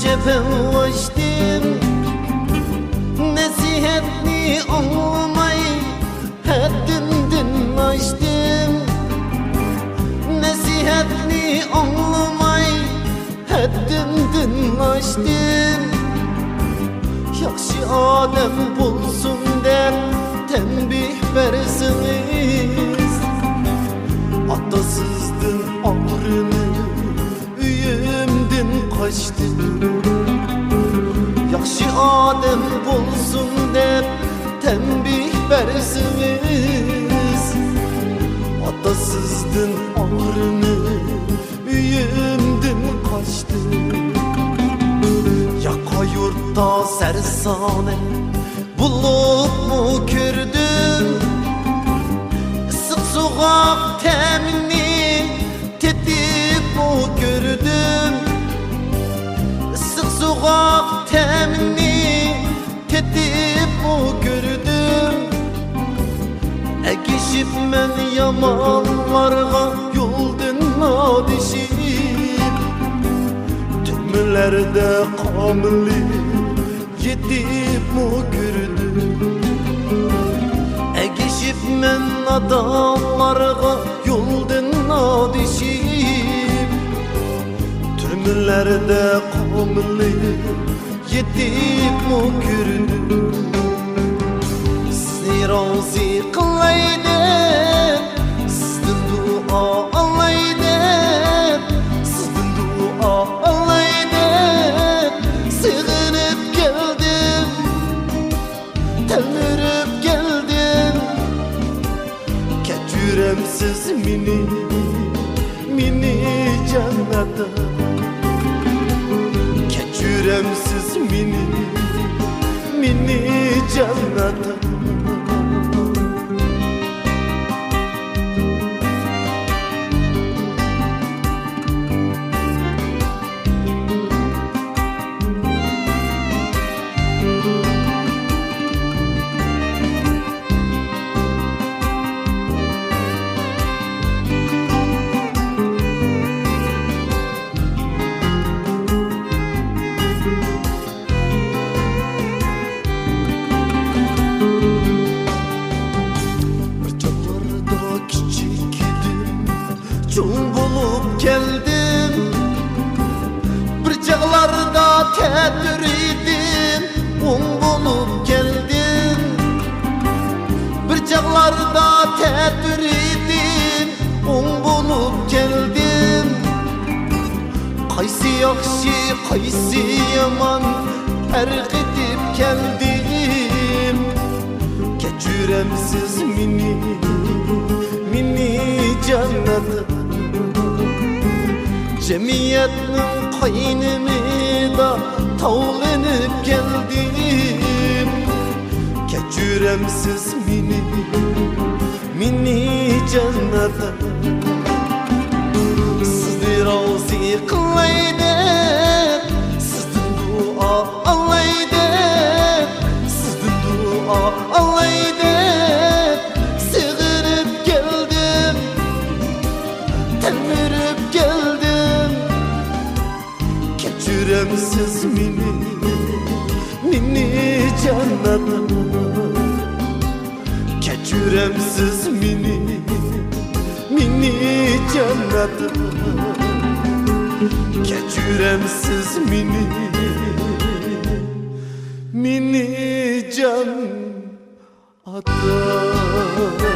Cephem açtım, nasihatni anlamay haddimden açtım. Nasihatni anlamay haddimden açtım. Yaxşı adam bulsun deb tembih bersiniz. Atasızdım ağrını uyumdan kaçtım. Yaxşı adam bulsun deb tembih bersiniz. Atasızdın ağrını uyumdan kaçtı. Yaka yurtta sersane bulup mu gördüm. Isık sokak temini tetik mu gördüm. Isık sokak temini tetik mu gördüm. Egişip men yamanlarga yoldan adişip. Tümülerde kamili yetip mu gördüm. Egişip men adamlarga yoldan adişip. Tümülerde kamili yetip mu gördüm. Sizni razı kılaydım, sizden dua alaydım. Sizden dua alaydım. Sığınıp geldim, telmürüp geldim. Keçüremsiz mini cennete. Keçüremsiz mini cennete. Çoğun bulup geldim, bir çağlarda tedir idim. Un bulup geldim, bir çağlarda tedir idim. Un bulup geldim. Qaysi yaxşı, qaysi yaman farq etib geldim. Keçüremsiz mini cennete. Cemiyetnin kaynımı da tavlanıp geldim. Keçüremsiz mini cennete. Sizni razı kılaydım, sizden dua alaydım. Sizden dua alaydım. Sığınıp geldim, telmürüp geldim. Keçüremsiz mini cennete. Keçüremsiz mini cennete. Keçüremsiz mini hatta